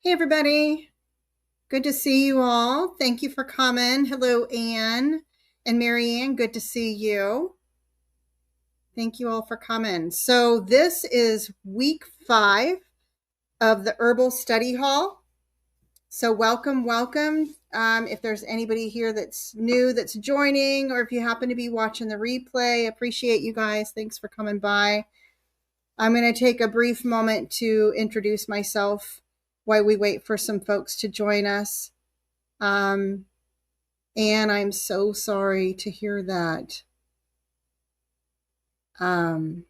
Hey, everybody. Good to see you all. Thank you for coming. Hello, Anne and Marianne. Good to see you. Thank you all for coming. So, this is week 5 of the Herbal Study Hall. So, welcome, welcome. If there's anybody here that's new that's joining, or if you happen to be watching the replay, appreciate you guys. Thanks for coming by. I'm going to take a brief moment to introduce myself while we wait for some folks to join us. And I'm so sorry to hear that. Darn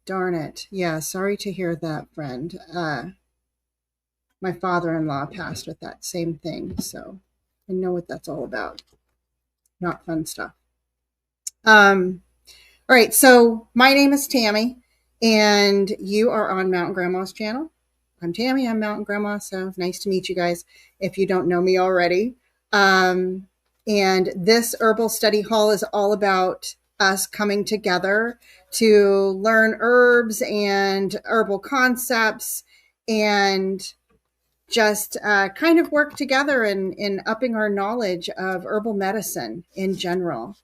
it. Yeah, sorry to hear that, friend. My father-in-law passed with that same thing, so I know what that's all about. Not fun stuff. All right, so my name is Tammy, and you are on Mountain Grandma's channel. I'm Tammy, I'm Mountain Grandma, so nice to meet you guys if you don't know me already. And this Herbal Study Hall is all about us coming together to learn herbs and herbal concepts and just kind of work together in upping our knowledge of herbal medicine in general.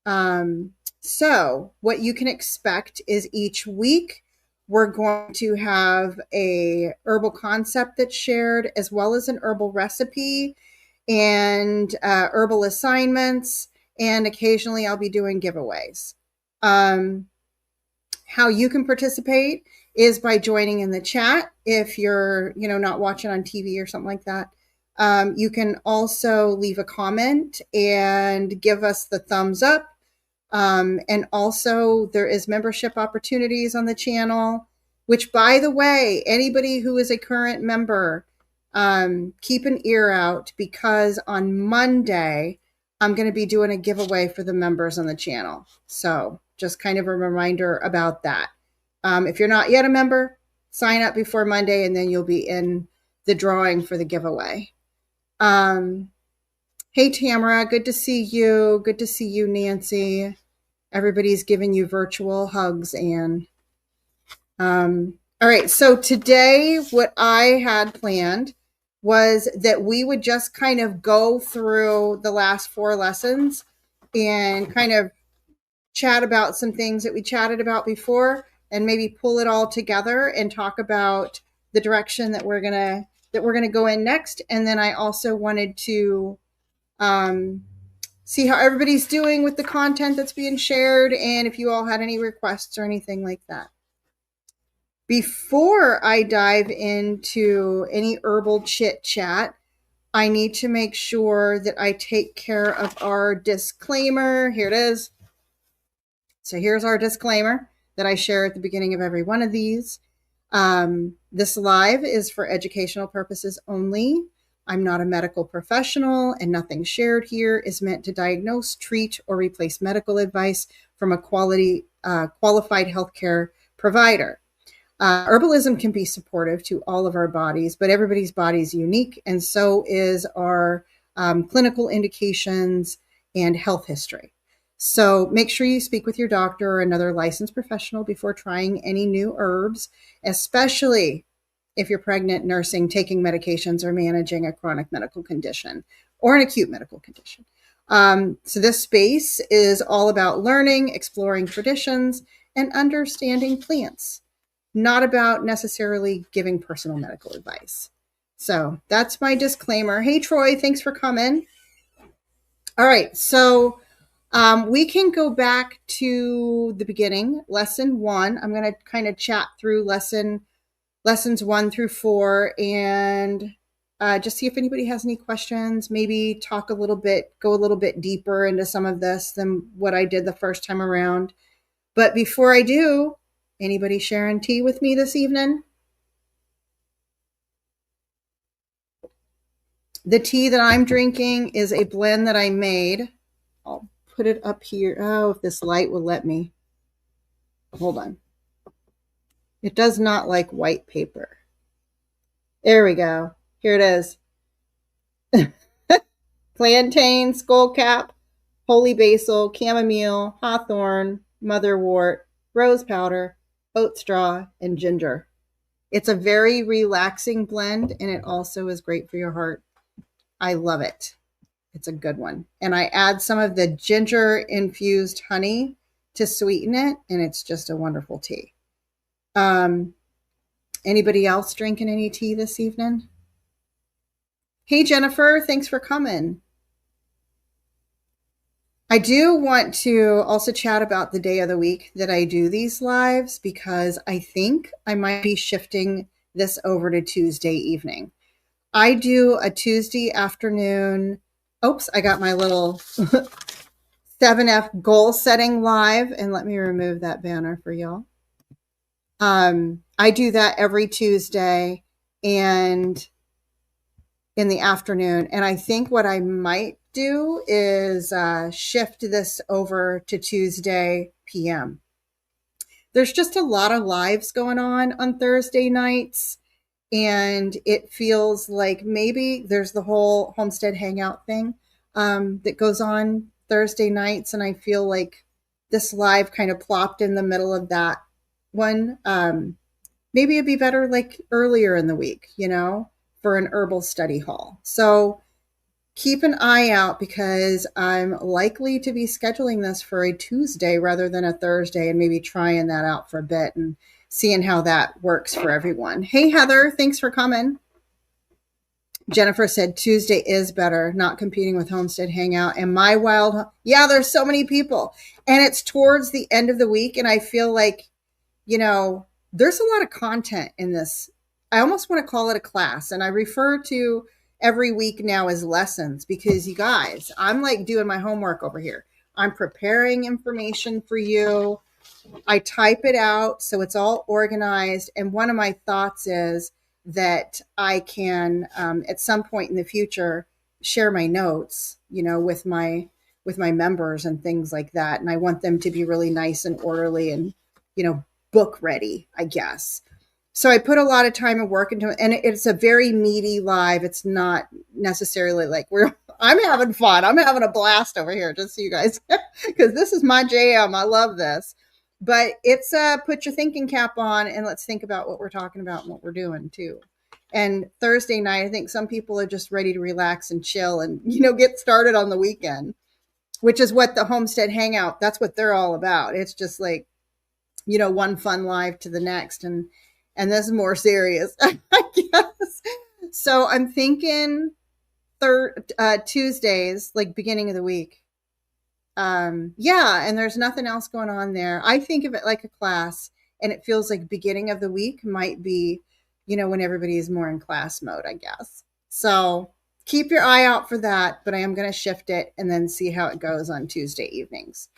So what you can expect is each week we're going to have a herbal concept that's shared, as well as an herbal recipe and herbal assignments, and occasionally I'll be doing giveaways. How you can participate is by joining in the chat. If you're not watching on TV or something like that, you can also leave a comment and give us the thumbs up. And also there is membership opportunities on the channel, which, by the way, anybody who is a current member, keep an ear out, because on Monday, I'm going to be doing a giveaway for the members on the channel. So just kind of a reminder about that. If you're not yet a member, sign up before Monday, and then you'll be in the drawing for the giveaway. Hey, Tamara, good to see you. Good to see you, Nancy. Everybody's giving you virtual hugs, Anne. All right, so today what I had planned was that we would just kind of go through the last 4 lessons and kind of chat about some things that we chatted about before, and maybe pull it all together and talk about the direction that we're gonna go in next. And then I also wanted to see how everybody's doing with the content that's being shared, and if you all had any requests or anything like that. Before I dive into any herbal chit chat, I need to make sure that I take care of our disclaimer. Here it is. So here's our disclaimer that I share at the beginning of every one of these. This live is for educational purposes only. I'm not a medical professional, and nothing shared here is meant to diagnose, treat, or replace medical advice from a qualified healthcare provider. Herbalism can be supportive to all of our bodies, but everybody's body is unique, and so is our clinical indications and health history. So make sure you speak with your doctor or another licensed professional before trying any new herbs, especially if you're pregnant, nursing, taking medications, or managing a chronic medical condition or an acute medical condition. So this space is all about learning, exploring traditions, and understanding plants, not about necessarily giving personal medical advice. So that's my disclaimer. Hey, Troy, thanks for coming. All right, so we can go back to the beginning, lesson 1. I'm going to kind of chat through lessons 1 through 4, and just see if anybody has any questions. Maybe go a little bit deeper into some of this than what I did the first time around. But before I do, anybody sharing tea with me this evening? The tea that I'm drinking is a blend that I made. I'll put it up here. Oh, if this light will let me. Hold on. It does not like white paper. There we go. Here it is. Plantain, skullcap, holy basil, chamomile, hawthorn, motherwort, rose powder, oat straw, and ginger. It's a very relaxing blend, and it also is great for your heart. I love it. It's a good one. And I add some of the ginger infused honey to sweeten it, and it's just a wonderful tea. Um, Anybody else drinking any tea this evening? Hey, Jennifer, thanks for coming. I do want to also chat about the day of the week that I do these lives, because I think I might be shifting this over to Tuesday evening. I do a Tuesday afternoon. Oops, I got my little 7F goal setting live, and let me remove that banner for y'all. I do that every Tuesday and in the afternoon. And I think what I might do is shift this over to Tuesday PM. There's just a lot of lives going on Thursday nights. And it feels like maybe there's the whole homestead hangout thing that goes on Thursday nights. And I feel like this live kind of plopped in the middle of that one. Maybe it'd be better like earlier in the week, for an herbal study hall. So keep an eye out, because I'm likely to be scheduling this for a Tuesday rather than a Thursday, and maybe trying that out for a bit and seeing how that works for everyone. Hey, Heather, thanks for coming. Jennifer said Tuesday is better, not competing with Homestead Hangout and My Wild. Yeah, there's so many people, and it's towards the end of the week, and I feel like, there's a lot of content in this. I almost want to call it a class, and I refer to every week now as lessons, because you guys, I'm like doing my homework over here. I'm preparing information for you. I type it out so it's all organized. And one of my thoughts is that I can, at some point in the future, share my notes, with my members and things like that. And I want them to be really nice and orderly and, book ready, I guess. So I put a lot of time and work into it, and it's a very meaty live. It's not necessarily like I'm having fun. I'm having a blast over here, just so you guys, because this is my jam. I love this. But it's put your thinking cap on, and let's think about what we're talking about and what we're doing too. And Thursday night, I think some people are just ready to relax and chill and, get started on the weekend, which is what the Homestead Hangout, that's what they're all about. It's just like, one fun live to the next. And this is more serious, I guess. So I'm thinking Tuesdays, like beginning of the week. Yeah, and there's nothing else going on there. I think of it like a class, and it feels like beginning of the week might be, when everybody is more in class mode, I guess. So keep your eye out for that, but I am going to shift it and then see how it goes on Tuesday evenings.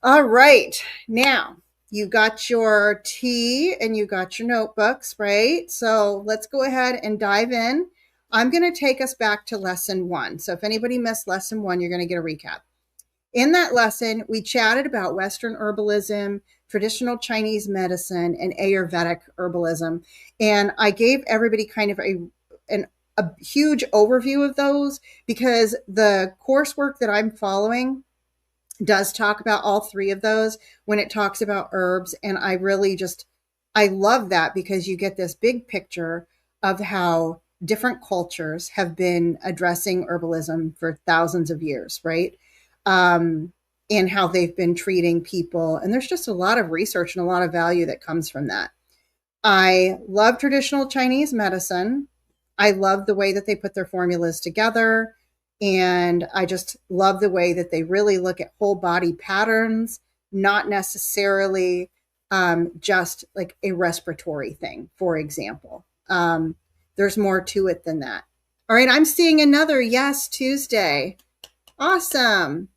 All right. Now, you got your tea and you got your notebooks, right? So let's go ahead and dive in. I'm going to take us back to lesson 1. So if anybody missed lesson 1, you're going to get a recap. In that lesson, we chatted about Western herbalism, traditional Chinese medicine, and Ayurvedic herbalism. And I gave everybody kind of a huge overview of those, because the coursework that I'm following does talk about all 3 of those when it talks about herbs. And I love that, because you get this big picture of how different cultures have been addressing herbalism for thousands of years, right? And how they've been treating people. And there's just a lot of research and a lot of value that comes from that. I love traditional Chinese medicine. I love the way that they put their formulas together. And I just love the way that they really look at whole body patterns, not necessarily just like a respiratory thing, for example. There's more to it than that. All right, I'm seeing another yes Tuesday. Awesome.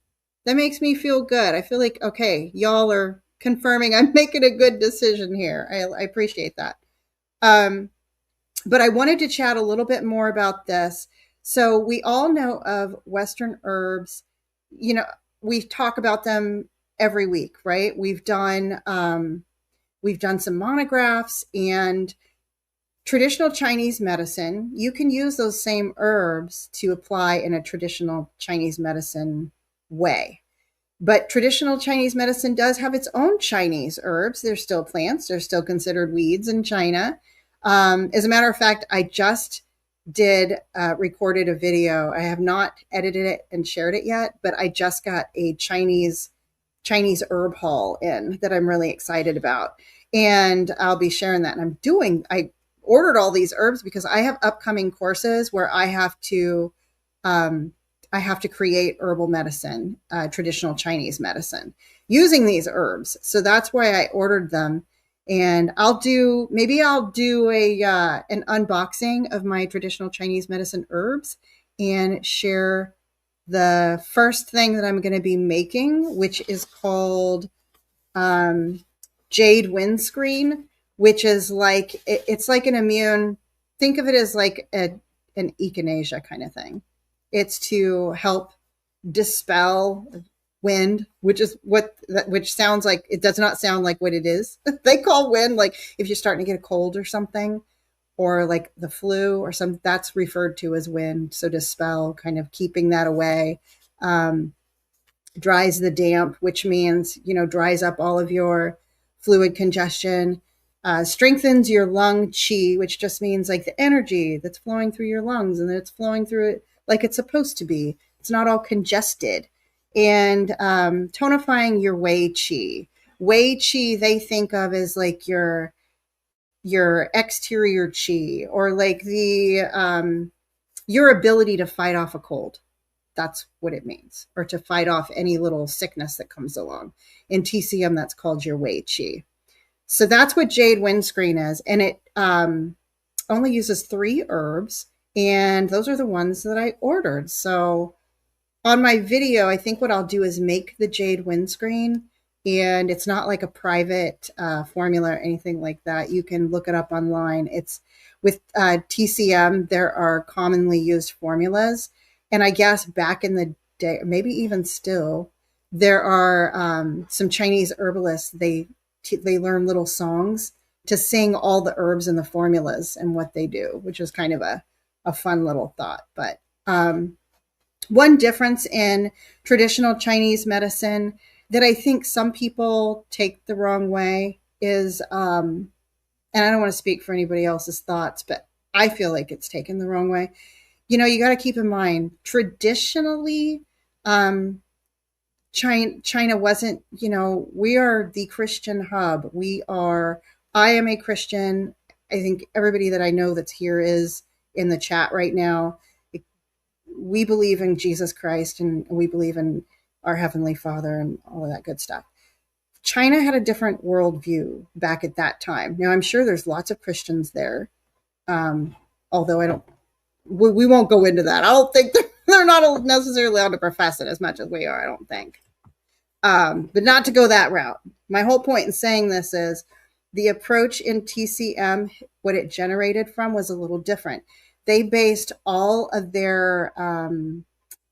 That makes me feel good. I feel like, okay, y'all are confirming I'm making a good decision here. I appreciate that. But I wanted to chat a little bit more about this. So we all know of Western herbs. We talk about them every week, right? We've done some monographs, and traditional Chinese medicine, you can use those same herbs to apply in a traditional Chinese medicine way. But traditional Chinese medicine does have its own Chinese herbs. They're still plants. They're still considered weeds in China. As a matter of fact, I just did recorded a video. I have not edited it and shared it yet, but I just got a Chinese herb haul in that I'm really excited about. And I'll be sharing that. And I ordered all these herbs because I have upcoming courses where um, I have to create herbal medicine, traditional Chinese medicine using these herbs. So that's why I ordered them. And maybe I'll do an unboxing of my traditional Chinese medicine herbs and share the first thing that I'm going to be making, which is called jade windscreen, which is like, it's like an immune, think of it as like an echinacea kind of thing. It's to help dispel wind, which sounds like, it does not sound like what it is. They call wind, like if you're starting to get a cold or something, or like the flu or something, that's referred to as wind. So dispel, kind of keeping that away. Dries the damp, which means, dries up all of your fluid congestion. Strengthens your lung qi, which just means like the energy that's flowing through your lungs, and it's flowing through it like it's supposed to be. It's not all congested. And tonifying your wei qi. Wei qi they think of as like your exterior qi, or like your ability to fight off a cold. That's what it means, or to fight off any little sickness that comes along. In TCM, that's called your wei qi. So that's what jade windscreen is, and it only uses 3 herbs, and those are the ones that I ordered. So on my video, I think what I'll do is make the jade windscreen, and it's not like a private formula or anything like that. You can look it up online. It's with TCM, there are commonly used formulas. And I guess back in the day, maybe even still, there are some Chinese herbalists. They learn little songs to sing all the herbs and the formulas and what they do, which is kind of a fun little thought. But one difference in traditional Chinese medicine that I think some people take the wrong way is, and I don't want to speak for anybody else's thoughts, but I feel like it's taken the wrong way. You got to keep in mind, traditionally, China wasn't, we are the Christian hub. I am a Christian. I think everybody that I know that's here is in the chat right now. We believe in Jesus Christ, and we believe in our Heavenly Father and all of that good stuff. China had a different worldview back at that time. Now, I'm sure there's lots of Christians there, although we won't go into that. I don't think they're not necessarily allowed to profess it as much as we are, I don't think. But not to go that route. My whole point in saying this is the approach in TCM, what it generated from was a little different. They based all of their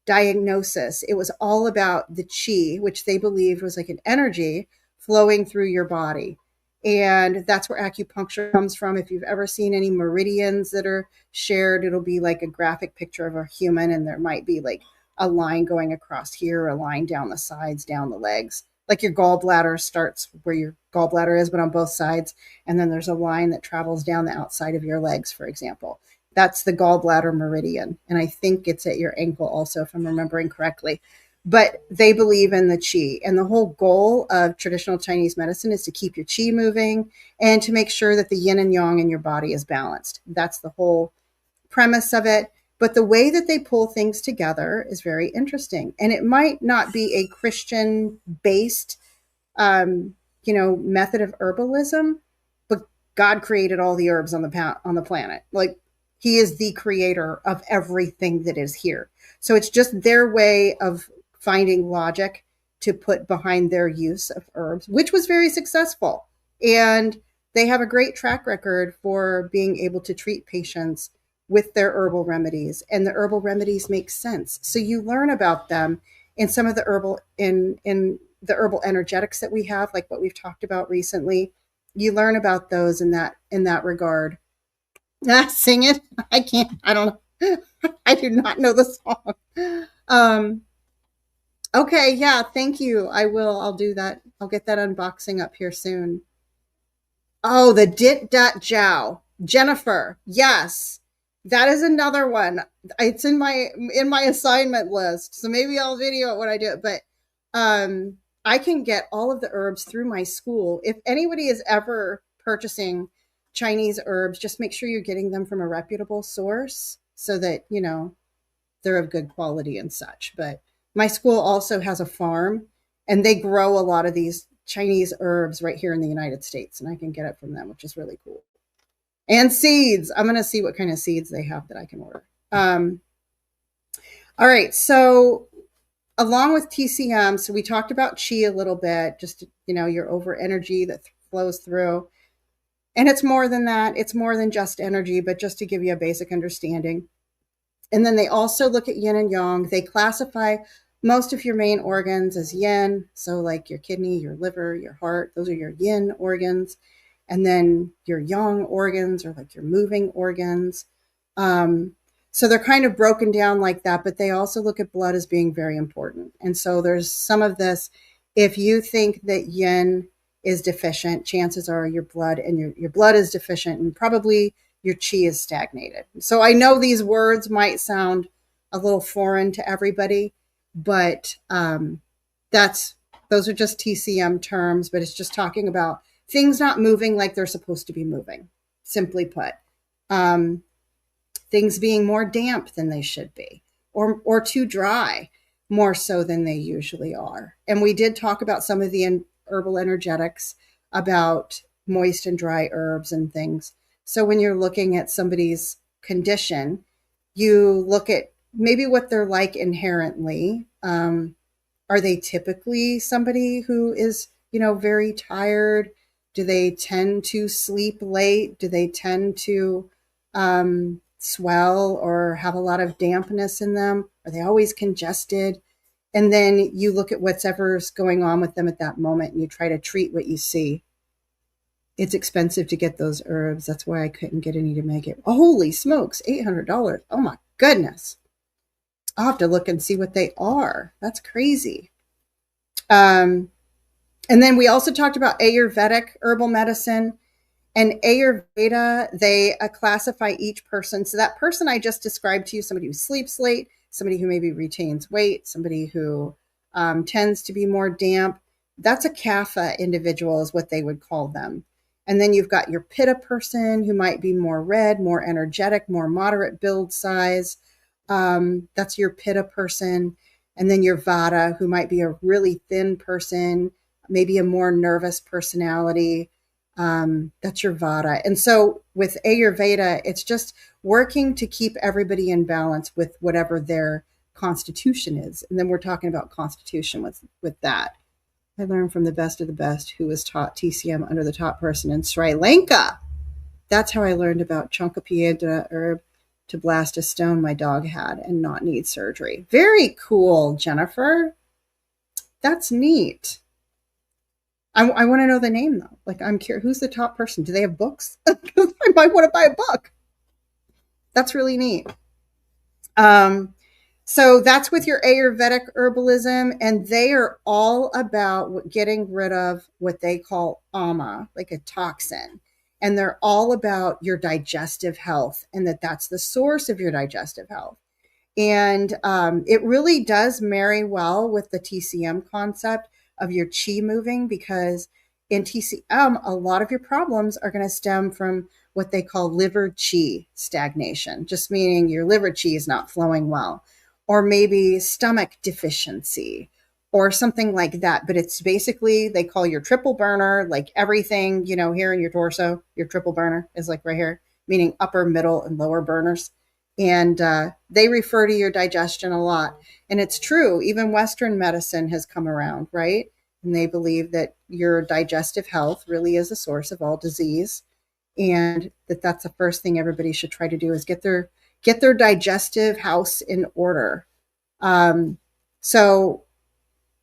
diagnosis. It was all about the qi, which they believed was like an energy flowing through your body. And that's where acupuncture comes from. If you've ever seen any meridians that are shared, it'll be like a graphic picture of a human, and there might be like a line going across here, a line down the sides, down the legs. Like your gallbladder starts where your gallbladder is, but on both sides. And then there's a line that travels down the outside of your legs, for example. That's the gallbladder meridian. And I think it's at your ankle also, if I'm remembering correctly. But they believe in the qi. And the whole goal of traditional Chinese medicine is to keep your qi moving and to make sure that the yin and yang in your body is balanced. That's the whole premise of it. But the way that they pull things together is very interesting. And it might not be a Christian-based, method of herbalism, but God created all the herbs on the planet. Like, He is the creator of everything that is here. So it's just their way of finding logic to put behind their use of herbs, which was very successful. And they have a great track record for being able to treat patients with their herbal remedies, and the herbal remedies make sense. So you learn about them in some of the herbal in the herbal energetics that we have, like what we've talked about recently. You learn about those in that regard. Sing it. I can't. I don't know. I do not know the song. Okay, yeah, thank you. I will. I'll do that. I'll get that unboxing up here soon. Oh, the Dit Dot Jow. Jennifer. Yes. That is another one. It's in my assignment list. So maybe I'll video it when I do it. But I can get all of the herbs through my school. If anybody is ever purchasing Chinese herbs, just make sure you're getting them from a reputable source so that, they're of good quality and such. But my school also has a farm and they grow a lot of these Chinese herbs right here in the United States, and I can get it from them, which is really cool. And seeds. I'm going to see what kind of seeds they have that I can order. All right. So, along with TCM, so we talked about chi a little bit, just, your over energy that flows through. And it's more than that. It's more than just energy, but just to give you a basic understanding. And then they also look at yin and yang. They classify most of your main organs as yin. So, like your kidney, your liver, your heart, those are your yin organs. And then your yang organs are like your moving organs. So they're kind of broken down like that, but they also look at blood as being very important. And so there's some of this. If you think that yin is deficient, chances are your blood and your blood is deficient, and probably your chi is stagnated. So I know these words might sound a little foreign to everybody, but those are just TCM terms, but it's just talking about things not moving like they're supposed to be moving, simply put. Things being more damp than they should be, or too dry, more so than they usually are. And we did talk about some of the herbal energetics, about moist and dry herbs and things. So when you're looking at somebody's condition, you look at maybe what they're like inherently. Are they typically somebody who is, very tired? Do they tend to sleep late? Do they tend to swell or have a lot of dampness in them? Are they always congested? And then you look at whatever's going on with them at that moment and you try to treat what you see. It's expensive to get those herbs. That's why I couldn't get any to make it. Oh, holy smokes, $800. Oh my goodness. I'll have to look and see what they are. That's crazy. And then we also talked about Ayurvedic herbal medicine. And Ayurveda, they classify each person. So that person I just described to you, somebody who sleeps late, somebody who maybe retains weight, somebody who tends to be more damp, that's a kapha individual is what they would call them. And then you've got your pitta person who might be more red, more energetic, more moderate build size. That's your pitta person. And then your vata, who might be a really thin person, maybe a more nervous personality. That's your vata. And so with Ayurveda, it's just working to keep everybody in balance with whatever their constitution is. And then we're talking about constitution with that. I learned from the best of the best who was taught TCM under the top person in Sri Lanka. That's how I learned about Chonkapiedra herb to blast a stone my dog had and not need surgery. Very cool, Jennifer. That's neat. I want to know the name though. Like, I'm curious, who's the top person? Do they have books? I might want to buy a book. That's really neat. So that's with your Ayurvedic herbalism, and they are all about getting rid of what they call ama, like a toxin. And they're all about your digestive health, and that's the source of your digestive health. And it really does marry well with the TCM concept of your chi moving, because in TCM, a lot of your problems are going to stem from what they call liver chi stagnation, just meaning your liver chi is not flowing well, or maybe stomach deficiency or something like that. But it's basically, they call your triple burner, like everything, here in your torso, your triple burner is like right here, meaning upper, middle, and lower burners. And they refer to your digestion a lot. And it's true. Even Western medicine has come around, right? And they believe that your digestive health really is the source of all disease. And that's the first thing everybody should try to do is get their digestive house in order. So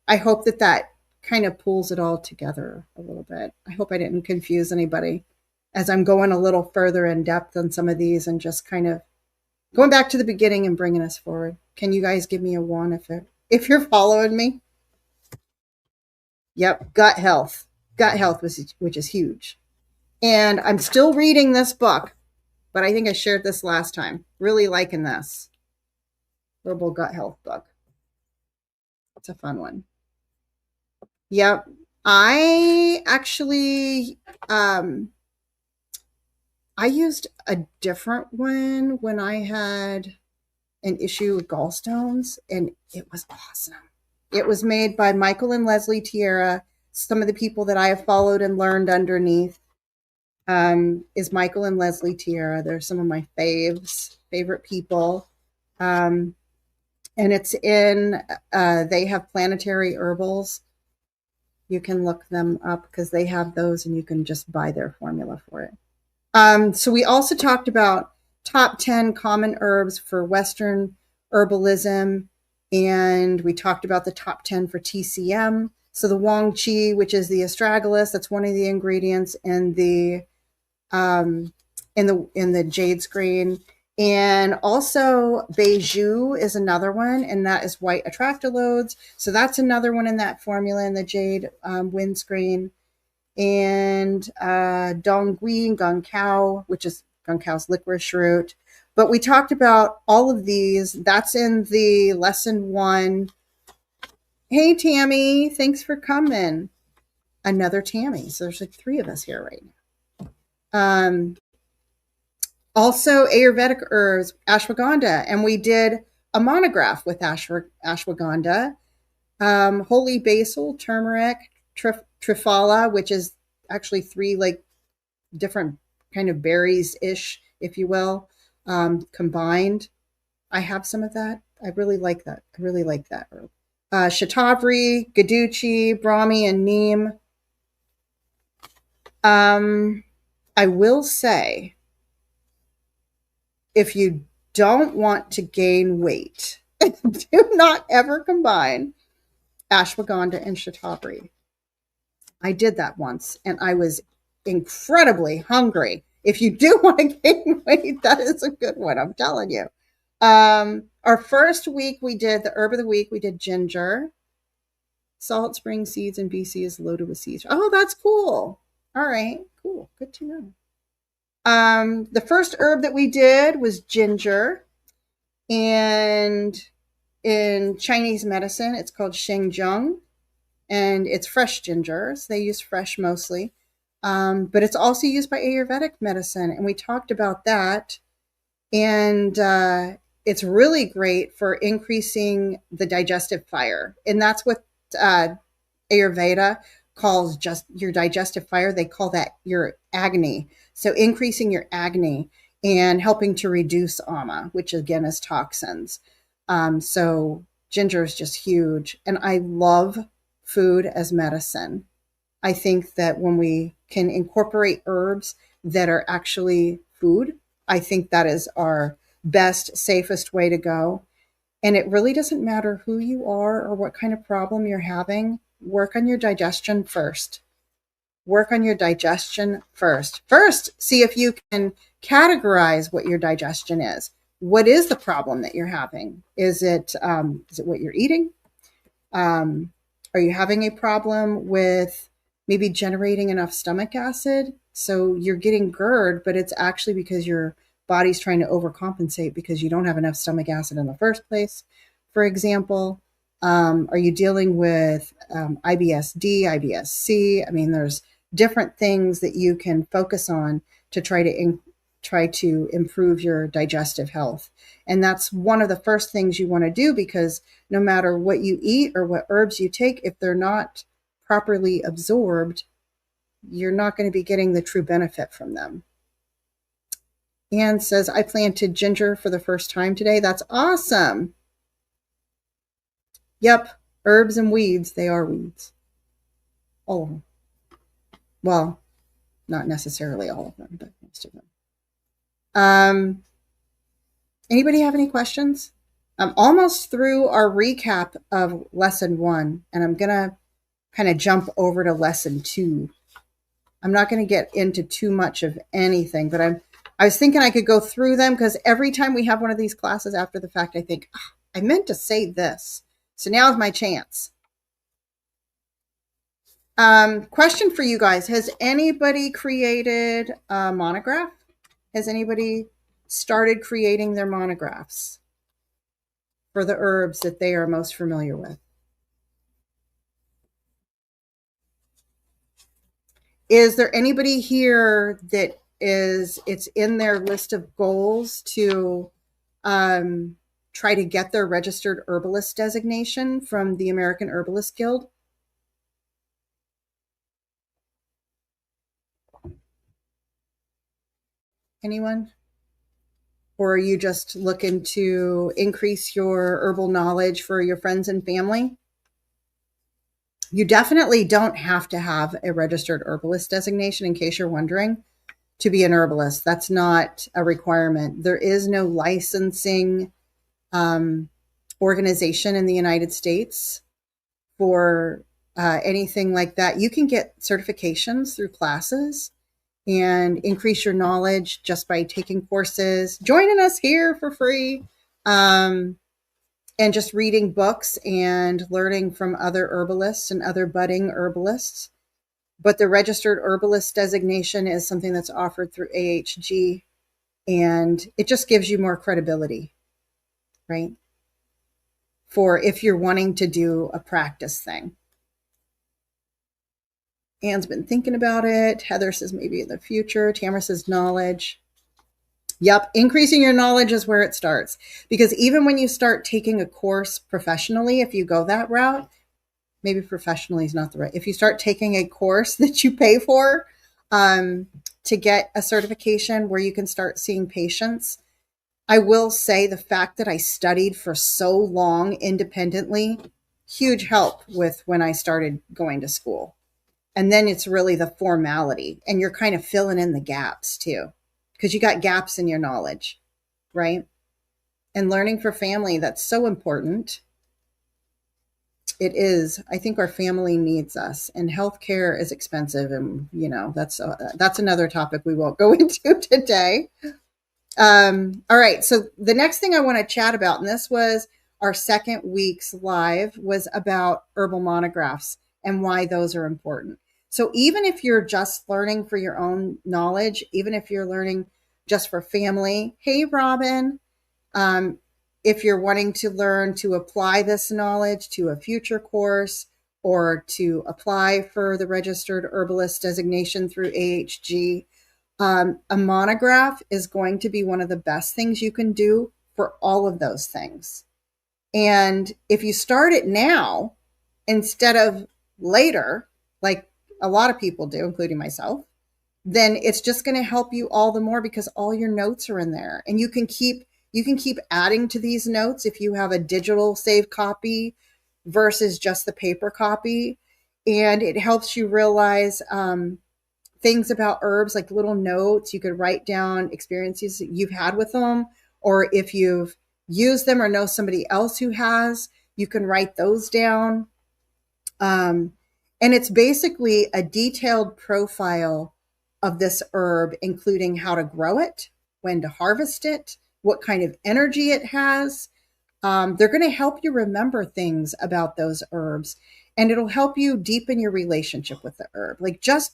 I hope that kind of pulls it all together a little bit. I hope I didn't confuse anybody as I'm going a little further in depth on some of these and just kind of going back to the beginning and bringing us forward. Can you guys give me a one if if you're following me. Yep, gut health. Gut health, which is huge. And I'm still reading this book, but I think I shared this last time. Really liking this Herbal Gut Health book. It's a fun one. Yep. I actually I used a different one when I had an issue with gallstones, and it was awesome. It was made by Michael and Leslie Tierra. Some of the people that I have followed and learned underneath is Michael and Leslie Tierra. They're some of my favorite people. And it's in, they have Planetary Herbals. You can look them up because they have those and you can just buy their formula for it. So we also talked about top 10 common herbs for Western herbalism. And we talked about the top 10 for TCM. So the Wong Chi, which is the Astragalus, that's one of the ingredients in the jade screen. And also Beiju is another one, and that is white atractalodes. So that's another one in that formula in the jade windscreen. And Dongui, Gongkao, which is Gongkao's licorice root. But we talked about all of these. That's in the lesson 1. Hey, Tammy, thanks for coming. Another Tammy. So there's like 3 of us here right now. Also, Ayurvedic herbs, ashwagandha, and we did a monograph with ashwagandha, holy basil, turmeric, triphala, which is actually 3 like different kind of berries-ish, if you will, combined. I have some of that. I really like that. I really like that herb. Shatavari, Gaduchi, Brahmi, and Neem. I will say, if you don't want to gain weight, do not ever combine ashwagandha and shatavari. I did that once, and I was incredibly hungry. If you do want to gain weight, that is a good one, I'm telling you. Our first week, we did the herb of the week. We did ginger. Salt spring seeds in BC is loaded with seeds. Oh, that's cool. All right, cool. Good to know. The first herb that we did was ginger, and in Chinese medicine, it's called Xinjiang, and it's fresh ginger. So they use fresh mostly, but it's also used by Ayurvedic medicine, and we talked about that. And it's really great for increasing the digestive fire, and that's what Ayurveda calls just your digestive fire. They call that your agni. So increasing your agni and helping to reduce ama, which again is toxins. So ginger is just huge. And I love food as medicine. I think that when we can incorporate herbs that are actually food, I think that is our best, safest way to go. And it really doesn't matter who you are or what kind of problem you're having. Work on your digestion first. Work on your digestion first. First, see if you can categorize what your digestion is. What is the problem that you're having? Is it what you're eating? Are you having a problem with maybe generating enough stomach acid? So you're getting GERD, but it's actually because your body's trying to overcompensate because you don't have enough stomach acid in the first place, for example. Are you dealing with IBS-D, IBS-C? I mean, there's different things that you can focus on to try to improve your digestive health. And that's one of the first things you want to do, because no matter what you eat or what herbs you take, if they're not properly absorbed, you're not going to be getting the true benefit from them. Anne says, I planted ginger for the first time today. That's awesome. Yep, herbs and weeds, they are weeds. All of them. Well, not necessarily all of them, but most of them. Anybody have any questions? I'm almost through our recap of lesson 1, and I'm going to kind of jump over to lesson 2. I'm not going to get into too much of anything, but I was thinking I could go through them, because every time we have one of these classes after the fact, I think, I meant to say this. So now's my chance. Question for you guys. Has anybody created a monograph? Has anybody started creating their monographs for the herbs that they are most familiar with? Is there anybody here that it's in their list of goals to try to get their registered herbalist designation from the American Herbalist Guild? Anyone? Or are you just looking to increase your herbal knowledge for your friends and family? You definitely don't have to have a registered herbalist designation, in case you're wondering, to be an herbalist. That's not a requirement. There is no licensing organization in the United States for anything like that. You can get certifications through classes and increase your knowledge just by taking courses, joining us here for free, and just reading books and learning from other herbalists and other budding herbalists. But the registered herbalist designation is something that's offered through AHG, and it just gives you more credibility, right? For if you're wanting to do a practice thing. Anne's been thinking about it. Heather says maybe in the future. Tamara says knowledge. Yep, increasing your knowledge is where it starts. Because even when you start taking a course professionally, if you go that route, maybe professionally is not the right. If you start taking a course that you pay for to get a certification where you can start seeing patients, I will say the fact that I studied for so long independently, huge help with when I started going to school. And then it's really the formality, and you're kind of filling in the gaps too, because you got gaps in your knowledge, right? And learning for family, that's so important. It is. I think our family needs us, and healthcare is expensive, and that's another topic we won't go into today. All right, so the next thing I want to chat about, and this was our second week's live, was about herbal monographs and why those are important. So even if you're just learning for your own knowledge, even if you're learning just for family, hey Robin, if you're wanting to learn to apply this knowledge to a future course or to apply for the registered herbalist designation through AHG, a monograph is going to be one of the best things you can do for all of those things. And if you start it now instead of later, like a lot of people do, including myself, then it's just going to help you all the more because all your notes are in there, and you can keep adding to these notes if you have a digital save copy versus just the paper copy. And it helps you realize things about herbs, like little notes. You could write down experiences that you've had with them, or if you've used them or know somebody else who has, you can write those down. And it's basically a detailed profile of this herb, including how to grow it, when to harvest it, what kind of energy it has. They're going to help you remember things about those herbs, and it'll help you deepen your relationship with the herb. Like just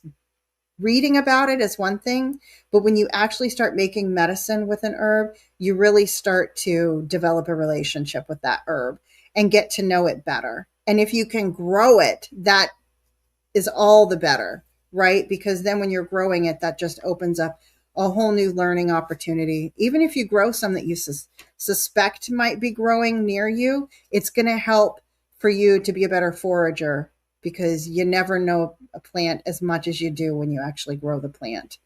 reading about it is one thing, but when you actually start making medicine with an herb, you really start to develop a relationship with that herb and get to know it better. And if you can grow it, that is all the better, right? Because then when you're growing it, that just opens up a whole new learning opportunity. Even if you grow some that you suspect might be growing near you, it's going to help for you to be a better forager, because you never know a plant as much as you do when you actually grow the plant.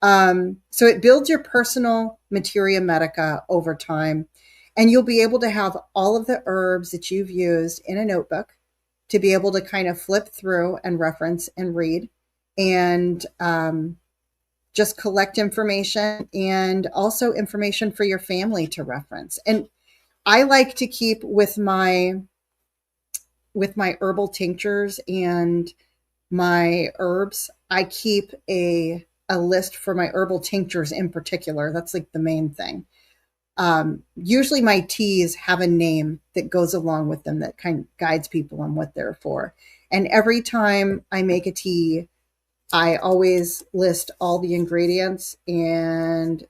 So it builds your personal materia medica over time, and you'll be able to have all of the herbs that you've used in a notebook to be able to kind of flip through and reference and read, and just collect information, and also information for your family to reference. And I like to keep with my herbal tinctures and my herbs, I keep a list for my herbal tinctures in particular. That's like the main thing. Usually my teas have a name that goes along with them that kind of guides people on what they're for. And every time I make a tea, I always list all the ingredients and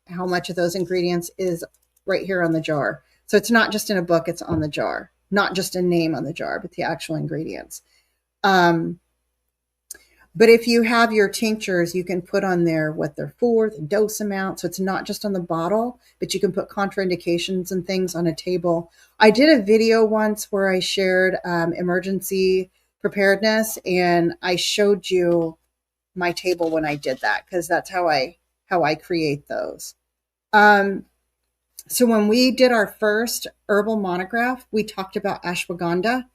how much of those ingredients is right here on the jar. So it's not just in a book, it's on the jar, not just a name on the jar, but the actual ingredients. But if you have your tinctures, you can put on there what they're for, the dose amount. So it's not just on the bottle, but you can put contraindications and things on a table. I did a video once where I shared emergency preparedness, and I showed you my table when I did that, because that's how I create those. So when we did our first herbal monograph, we talked about ashwagandha,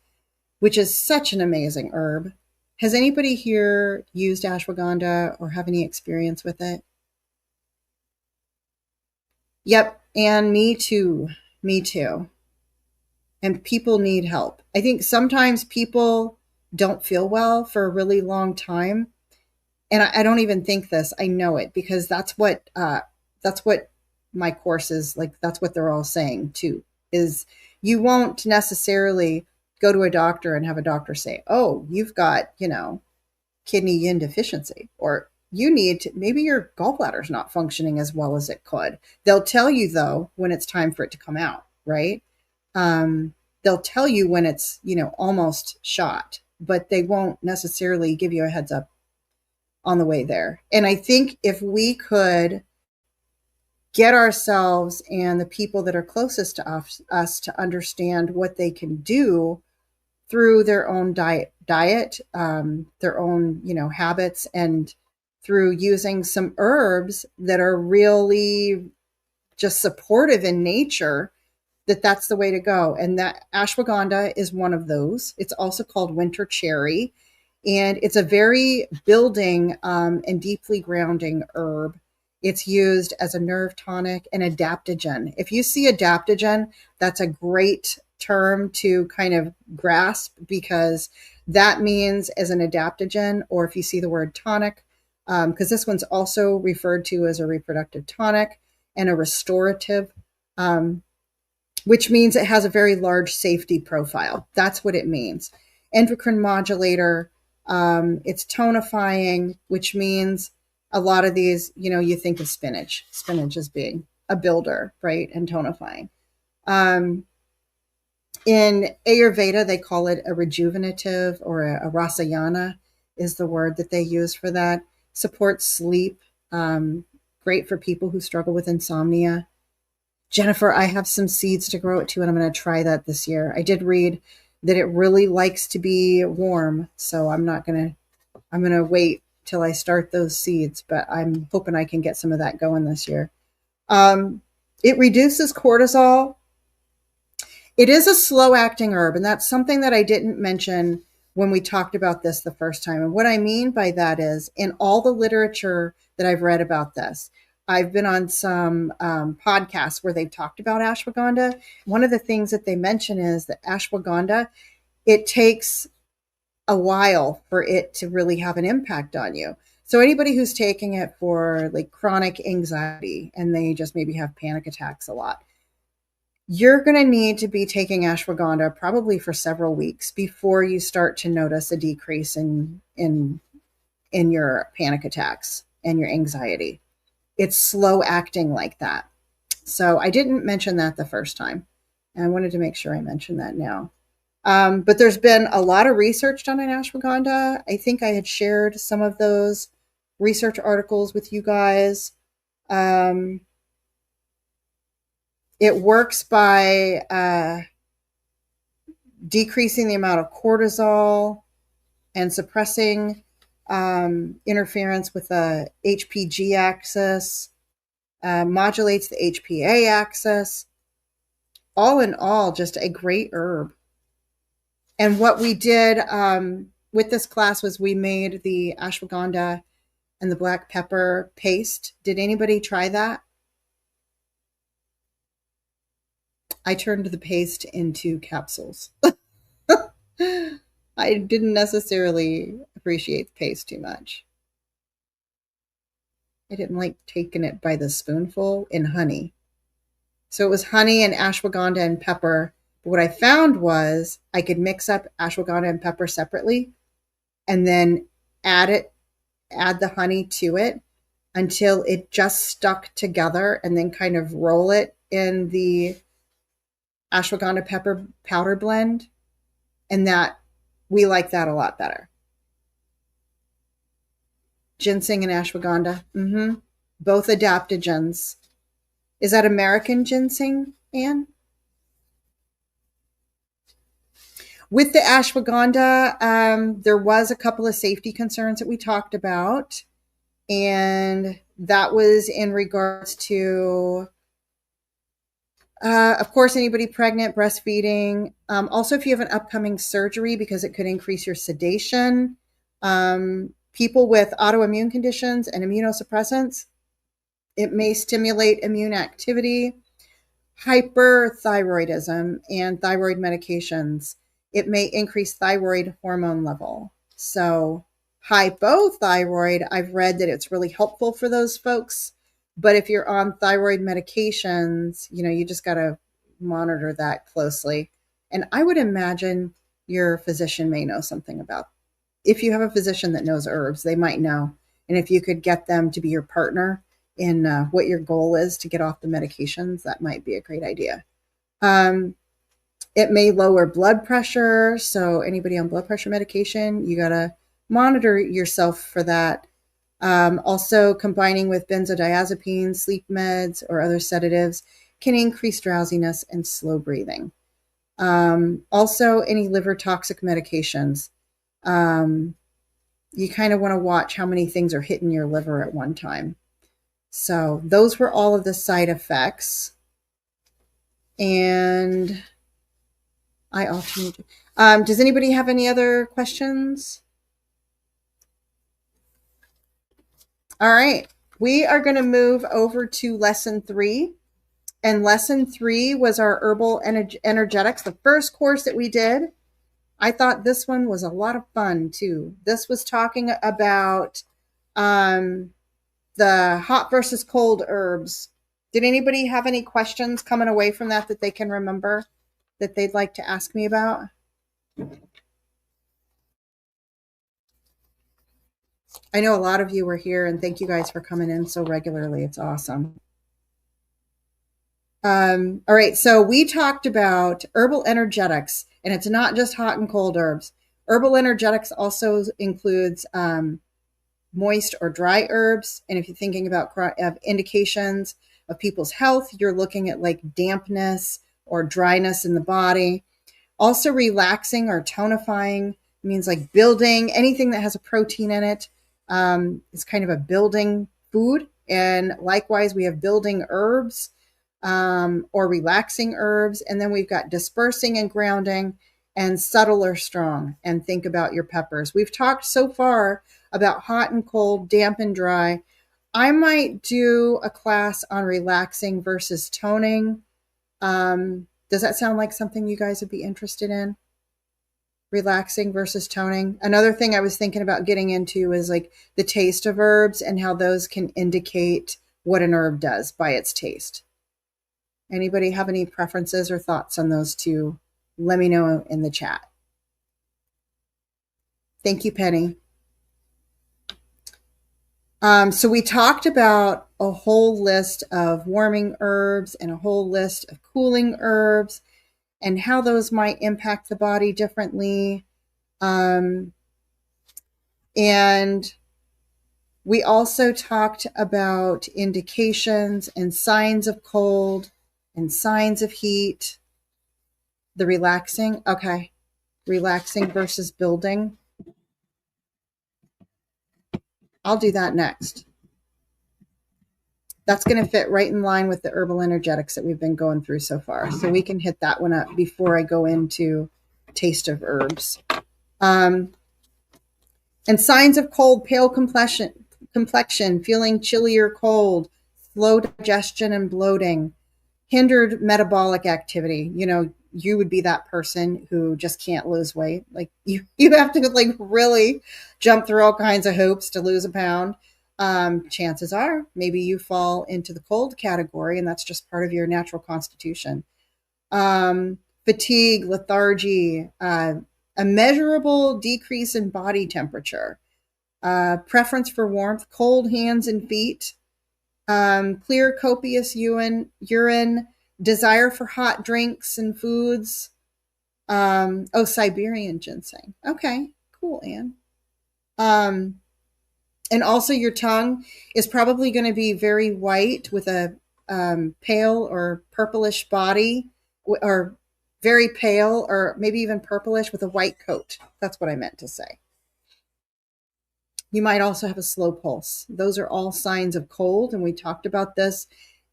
which is such an amazing herb. Has anybody here used ashwagandha or have any experience with it? Yep, and me too. Me too. And people need help. I think sometimes people don't feel well for a really long time, and I don't even think this. I know it because that's what my course is like. That's what they're all saying too. Is you won't necessarily go to a doctor and have a doctor say, "Oh, you've got kidney yin deficiency," or you need to, maybe your gallbladder's not functioning as well as it could. They'll tell you though when it's time for it to come out, right? They'll tell you when it's almost shot, but they won't necessarily give you a heads up on the way there. And I think if we could get ourselves and the people that are closest to us to understand what they can do through their own diet, their own habits, and through using some herbs that are really just supportive in nature, that's the way to go. And that ashwagandha is one of those. It's also called winter cherry, and it's a very building and deeply grounding herb. It's used as a nerve tonic and adaptogen. If you see adaptogen, that's a great term to kind of grasp, because that means as an adaptogen, or if you see the word tonic, because this one's also referred to as a reproductive tonic and a restorative, which means it has a very large safety profile. That's what it means. Endocrine modulator, it's tonifying, which means a lot of these, you think of spinach as being a builder, right? And tonifying. In Ayurveda, they call it a rejuvenative, or a rasayana is the word that they use for that. Supports sleep. Great for people who struggle with insomnia. Jennifer, I have some seeds to grow it too, and I'm going to try that this year. I did read that it really likes to be warm, so I'm going to wait till I start those seeds, but I'm hoping I can get some of that going this year. It reduces cortisol. It is a slow acting herb, and that's something that I didn't mention when we talked about this the first time. And what I mean by that is, in all the literature that I've read about this, I've been on some podcasts where they've talked about ashwagandha. One of the things that they mention is that ashwagandha, it takes a while for it to really have an impact on you. So anybody who's taking it for like chronic anxiety and they just maybe have panic attacks a lot, you're going to need to be taking ashwagandha probably for several weeks before you start to notice a decrease in your panic attacks and your anxiety. It's slow acting like that. So I didn't mention that the first time, and I wanted to make sure I mention that now. But there's been a lot of research done on ashwagandha. I think I had shared some of those research articles with you guys. It works by decreasing the amount of cortisol and suppressing interference with the HPG axis, modulates the HPA axis. All in all, just a great herb. And what we did with this class was we made the ashwagandha and the black pepper paste. Did anybody try that? I turned the paste into capsules. I didn't necessarily appreciate the paste too much. I didn't like taking it by the spoonful in honey. So it was honey and ashwagandha and pepper. But what I found was I could mix up ashwagandha and pepper separately and then add the honey to it until it just stuck together, and then kind of roll it in the ashwagandha pepper powder blend. And that we like that a lot better. Ginseng and ashwagandha. Both adaptogens. Is that American ginseng, Anne? With the ashwagandha, there was a couple of safety concerns that we talked about. And that was in regards to, of course, anybody pregnant, breastfeeding. Also, if you have an upcoming surgery, because it could increase your sedation. People with autoimmune conditions and immunosuppressants. It may stimulate immune activity. Hyperthyroidism and thyroid medications. It may increase thyroid hormone level. So hypothyroid, I've read that it's really helpful for those folks. But if you're on thyroid medications, you just got to monitor that closely. And I would imagine your physician may know something about. If you have a physician that knows herbs, they might know. And if you could get them to be your partner in what your goal is to get off the medications, that might be a great idea. It may lower blood pressure. So anybody on blood pressure medication, you got to monitor yourself for that. Also, combining with benzodiazepines, sleep meds, or other sedatives can increase drowsiness and slow breathing. Also, any liver toxic medications. You kind of want to watch how many things are hitting your liver at one time. So those were all of the side effects. And I often does anybody have any other questions? All right. We are going to move over to lesson 3. And lesson 3 was our herbal energetics, the first course that we did. I thought this one was a lot of fun too. This was talking about the hot versus cold herbs. Did anybody have any questions coming away from that they can remember that they'd like to ask me about? I know a lot of you were here, and thank you guys for coming in so regularly. It's awesome. All right, so we talked about herbal energetics, and it's not just hot and cold herbs. Herbal energetics also includes moist or dry herbs. And if you're thinking about indications of people's health, you're looking at like dampness or dryness in the body. Also, relaxing or tonifying means like building. Anything that has a protein in it is kind of a building food. And likewise, we have building herbs or relaxing herbs. And then we've got dispersing and grounding and subtle or strong. And think about your peppers. We've talked so far about hot and cold, damp and dry. I might do a class on relaxing versus toning. Does that sound like something you guys would be interested in? Relaxing versus toning. Another thing I was thinking about getting into is like the taste of herbs and how those can indicate what an herb does by its taste. Anybody have any preferences or thoughts on those two? Let me know in the chat. Thank you, Penny. So we talked about a whole list of warming herbs and a whole list of cooling herbs and how those might impact the body differently. And we also talked about indications and signs of cold and signs of heat. The relaxing, okay. Relaxing versus building. I'll do that next. That's going to fit right in line with the herbal energetics that we've been going through so far. So we can hit that one up before I go into taste of herbs. And signs of cold, pale complexion, feeling chilly or cold, slow digestion and bloating, hindered metabolic activity. You know, you would be that person who just can't lose weight. Like you have to like really jump through all kinds of hoops to lose a pound. Chances are maybe you fall into the cold category, and that's just part of your natural constitution. Fatigue, lethargy, a measurable decrease in body temperature, preference for warmth, cold hands and feet, clear, copious urine, desire for hot drinks and foods. Siberian ginseng. Okay, cool, Anne. And also your tongue is probably going to be very white with a pale or purplish body, or very pale or maybe even purplish with a white coat. That's what I meant to say. You might also have a slow pulse. Those are all signs of cold, and we talked about this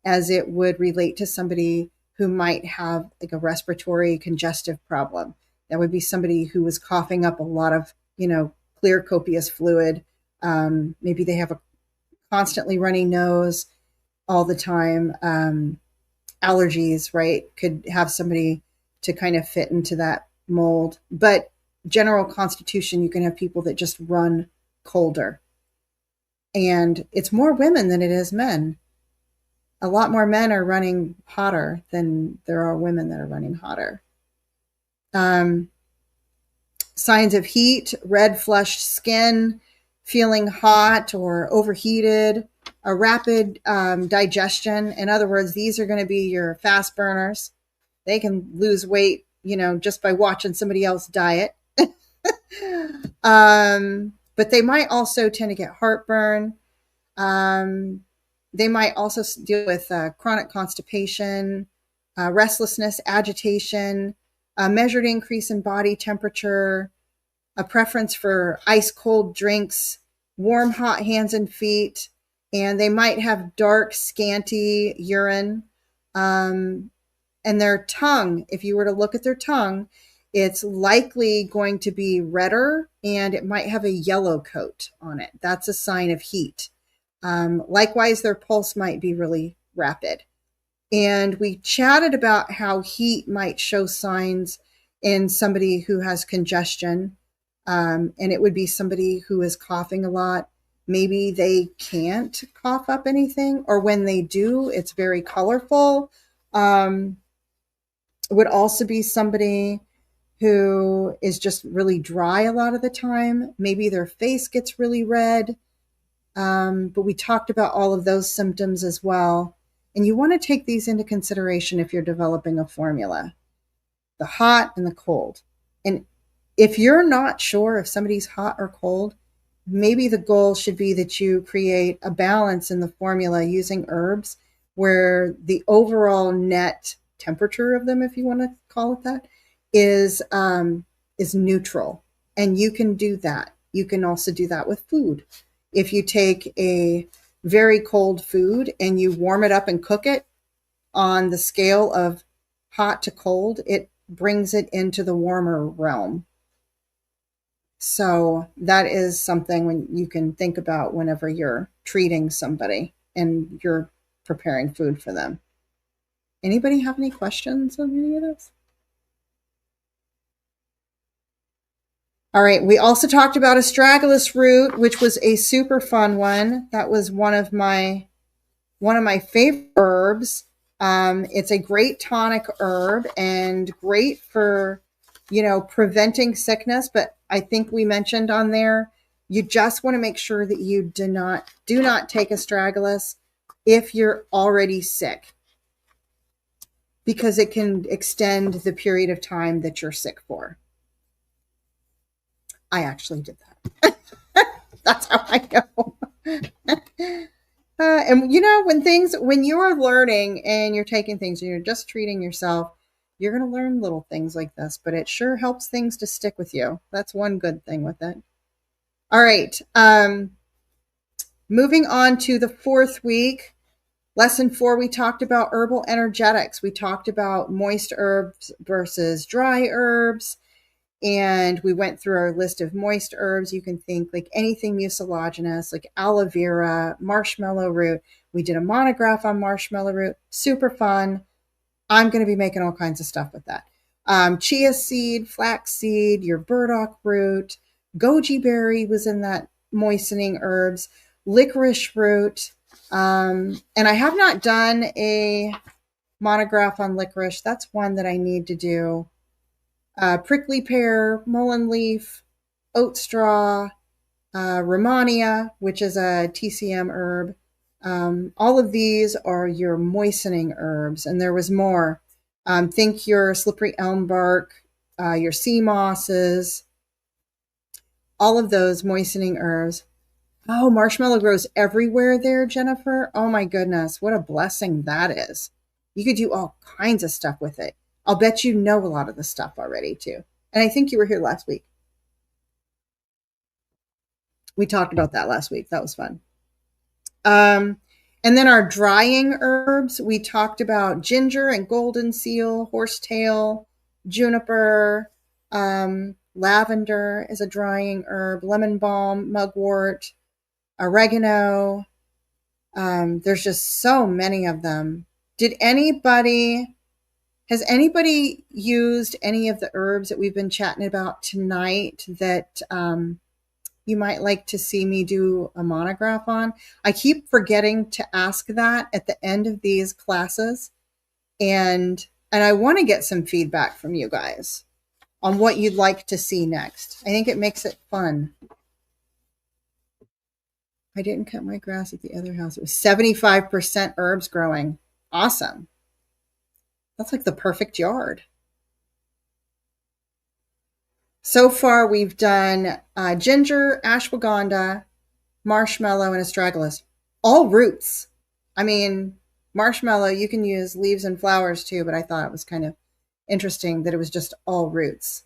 as it would relate to somebody who might have like a respiratory congestive problem. That would be somebody who was coughing up a lot of, clear, copious fluid. Maybe they have a constantly runny nose all the time. Allergies, right, could have somebody to kind of fit into that mold. But general constitution, you can have people that just run colder. And it's more women than it is men. A lot more men are running hotter than there are women that are running hotter. Signs of heat, red flushed skin, feeling hot or overheated, a rapid digestion. In other words, these are going to be your fast burners. They can lose weight, just by watching somebody else diet. But they might also tend to get heartburn. They might also deal with chronic constipation, restlessness, agitation, a measured increase in body temperature, a preference for ice cold drinks, warm, hot hands and feet, and they might have dark, scanty urine. And their tongue, if you were to look at their tongue, it's likely going to be redder and it might have a yellow coat on it. That's a sign of heat. Likewise, their pulse might be really rapid. And we chatted about how heat might show signs in somebody who has congestion. And it would be somebody who is coughing a lot. Maybe they can't cough up anything, or when they do, it's very colorful. It would also be somebody who is just really dry a lot of the time. Maybe their face gets really red. But we talked about all of those symptoms as well. And you want to take these into consideration if you're developing a formula, the hot and the cold. And if you're not sure if somebody's hot or cold, maybe the goal should be that you create a balance in the formula using herbs where the overall net temperature of them, if you want to call it that, is neutral. And you can do that. You can also do that with food. If you take a very cold food and you warm it up and cook it on the scale of hot to cold, it brings it into the warmer realm. So that is something when you can think about whenever you're treating somebody and you're preparing food for them. Anybody have any questions on any of this? All right. We also talked about Astragalus root, which was a super fun one. That was one of my favorite herbs. It's a great tonic herb and great for, preventing sickness. But I think we mentioned on there, you just want to make sure that you do not take Astragalus if you're already sick, because it can extend the period of time that you're sick for. I actually did that. That's how I know. And when you are learning and you're taking things and you're just treating yourself, you're going to learn little things like this, but it sure helps things to stick with you. That's one good thing with it. All right. Moving on to the 4th week, lesson 4, we talked about herbal energetics. We talked about moist herbs versus dry herbs. And we went through our list of moist herbs. You can think like anything mucilaginous, like aloe vera, marshmallow root. We did a monograph on marshmallow root. Super fun. I'm going to be making all kinds of stuff with that. Chia seed, flax seed, your burdock root, goji berry was in that moistening herbs. licorice root. And I have not done a monograph on licorice. That's one that I need to do. Prickly pear, mullein leaf, oat straw, Romania, which is a TCM herb. All of these are your moistening herbs, and there was more. Think your slippery elm bark, your sea mosses, all of those moistening herbs. Oh, marshmallow grows everywhere there, Jennifer. Oh my goodness, what a blessing that is. You could do all kinds of stuff with it. I'll bet you know a lot of the stuff already too. And I think you were here last week. We talked about that last week. That was fun. And then our drying herbs, we talked about ginger and golden seal, horsetail, juniper, lavender is a drying herb, lemon balm, mugwort, oregano. There's just so many of them. Has anybody used any of the herbs that we've been chatting about tonight that you might like to see me do a monograph on? I keep forgetting to ask that at the end of these classes. And I want to get some feedback from you guys on what you'd like to see next. I think it makes it fun. I didn't cut my grass at the other house. It was 75% herbs growing. Awesome. That's like the perfect yard. So far, we've done ginger, ashwagandha, marshmallow, and astragalus. All roots. I mean, marshmallow, you can use leaves and flowers too, but I thought it was kind of interesting that it was just all roots.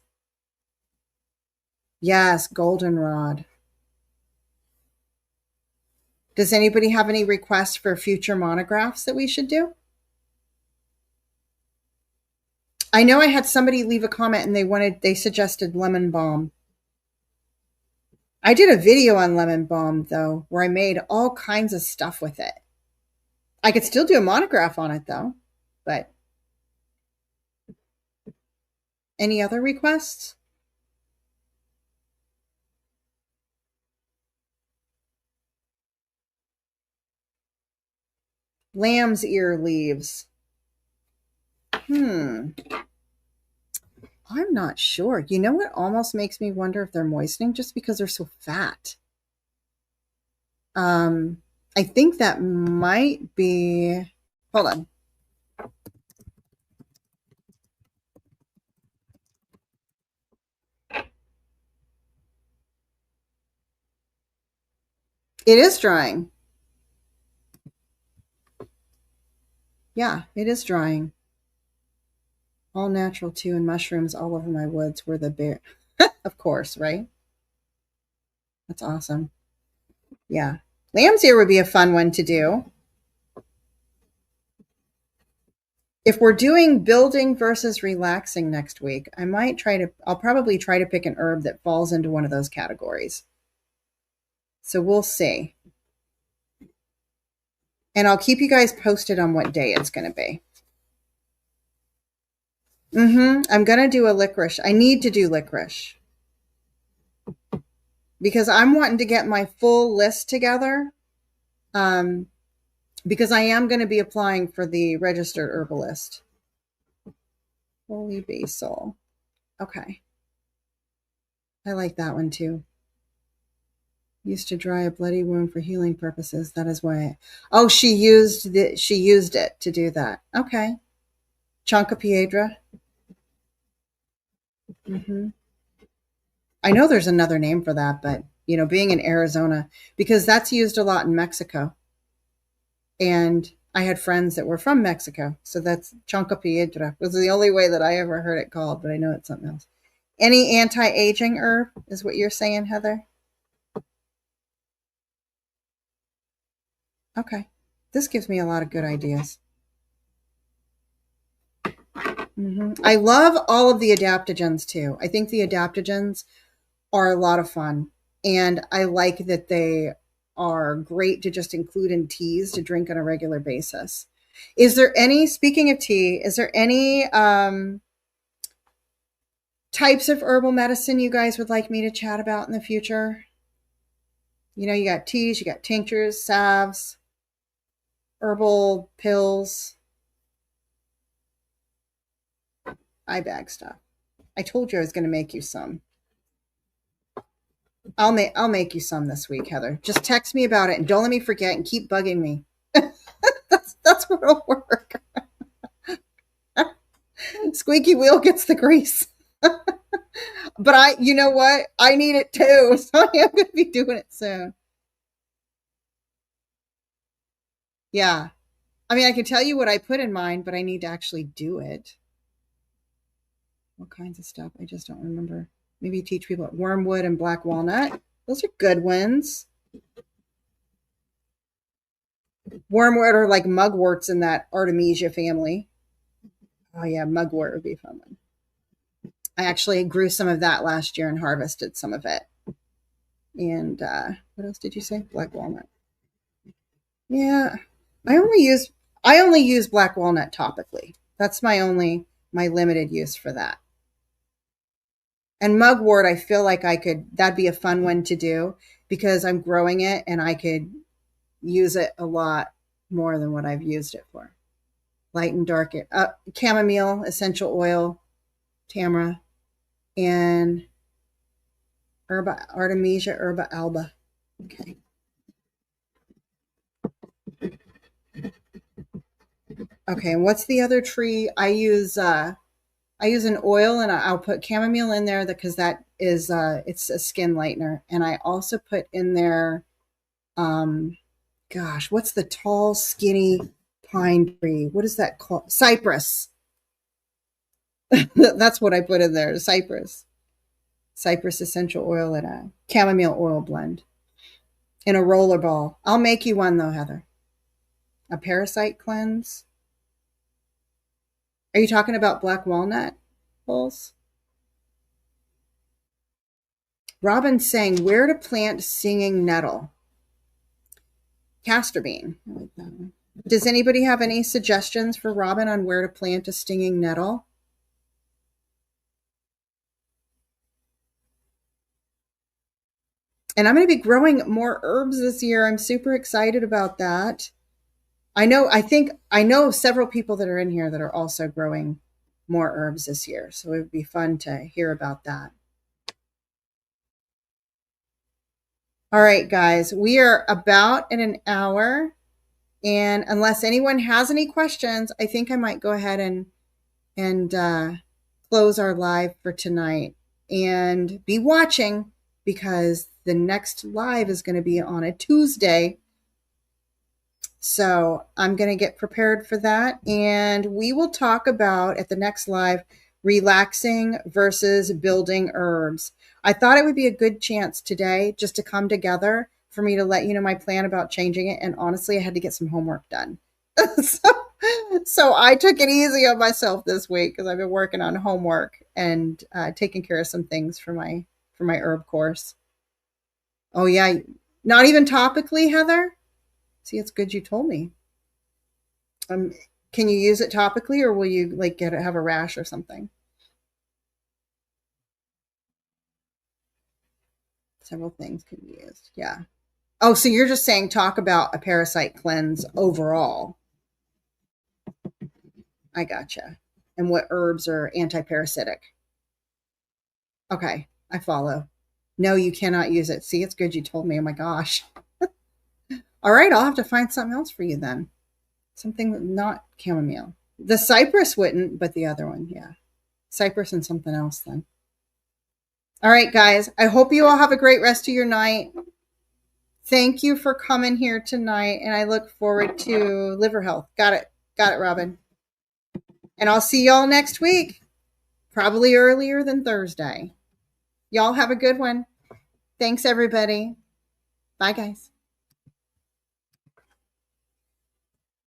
Yes, goldenrod. Does anybody have any requests for future monographs that we should do? I know I had somebody leave a comment and they suggested lemon balm. I did a video on lemon balm though, where I made all kinds of stuff with it. I could still do a monograph on it though, but any other requests? Lamb's ear leaves. I'm not sure. You know what almost makes me wonder if they're moistening just because they're so fat. I think that might be, hold on. It is drying. Yeah, it is drying. All natural too, and mushrooms all over my woods were the bear. Of course, right? That's awesome. Yeah. Lamb's ear would be a fun one to do. If we're doing building versus relaxing next week, I'll probably try to pick an herb that falls into one of those categories. So we'll see. And I'll keep you guys posted on what day it's going to be. I'm going to do a licorice. I need to do licorice because I'm wanting to get my full list together. Because I am going to be applying for the registered herbalist. Holy basil. Okay. I like that one too. Used to dry a bloody wound for healing purposes. That is why. Oh, she used it to do that. Okay. Chonka piedra. I know there's another name for that, but being in Arizona, because that's used a lot in Mexico. And I had friends that were from Mexico. So that's Chonka piedra. Was the only way that I ever heard it called, but I know it's something else. Any anti-aging herb is what you're saying, Heather? Okay. This gives me a lot of good ideas. I love all of the adaptogens too. I think the adaptogens are a lot of fun. And I like that they are great to just include in teas to drink on a regular basis. Speaking of tea, is there any types of herbal medicine you guys would like me to chat about in the future? You know, you got teas, you got tinctures, salves, herbal pills, eye bag stuff. I told you I was going to make you some. I'll make you some this week, Heather. Just text me about it and don't let me forget and keep bugging me. That's what'll work. Squeaky wheel gets the grease. But you know what? I need it too. So I am going to be doing it soon. Yeah. I mean, I can tell you what I put in mine, but I need to actually do it. What kinds of stuff? I just don't remember. Maybe teach people wormwood and black walnut. Those are good ones. Wormwood are like mugworts in that Artemisia family. Oh yeah, mugwort would be a fun one. I actually grew some of that last year and harvested some of it. And what else did you say? Black walnut. Yeah, I only use black walnut topically. That's my limited use for that. And mugwort, I feel like that'd be a fun one to do because I'm growing it and I could use it a lot more than what I've used it for. Light and dark, chamomile, essential oil, tamara, and Artemisia herba alba. Okay. Okay, and what's the other tree? I use an oil and I'll put chamomile in there because that is it's a skin lightener. And I also put in there gosh, what's the tall, skinny pine tree? What is that called? Cypress. That's what I put in there, cypress. Cypress essential oil and a chamomile oil blend in a roller ball. I'll make you one though, Heather. A parasite cleanse. Are you talking about black walnut bowls? Robin's saying where to plant singing nettle. Castor bean. I like that one. Does anybody have any suggestions for Robin on where to plant a stinging nettle? And I'm going to be growing more herbs this year. I'm super excited about that. I know several people that are in here that are also growing more herbs this year. So it would be fun to hear about that. All right, guys, we are about at an hour. And unless anyone has any questions, I think I might go ahead and close our live for tonight and be watching because the next live is going to be on a Tuesday. So I'm going to get prepared for that. And we will talk about at the next live relaxing versus building herbs. I thought it would be a good chance today just to come together for me to let you know my plan about changing it. And honestly, I had to get some homework done. so I took it easy on myself this week because I've been working on homework and taking care of some things for my herb course. Oh yeah, not even topically, Heather. See, it's good you told me. Um, can you use it topically, or will you like have a rash or something? Several things can be used. Yeah. Oh, so you're just saying talk about a parasite cleanse overall. I gotcha. And what herbs are anti-parasitic? Okay, I follow. No, you cannot use it. See, it's good you told me. Oh my gosh. All right, I'll have to find something else for you then. Something not chamomile. The cypress wouldn't, but the other one, yeah. Cypress and something else then. All right, guys. I hope you all have a great rest of your night. Thank you for coming here tonight, and I look forward to liver health. Got it. Got it, Robin. And I'll see y'all next week, probably earlier than Thursday. Y'all have a good one. Thanks, everybody. Bye, guys.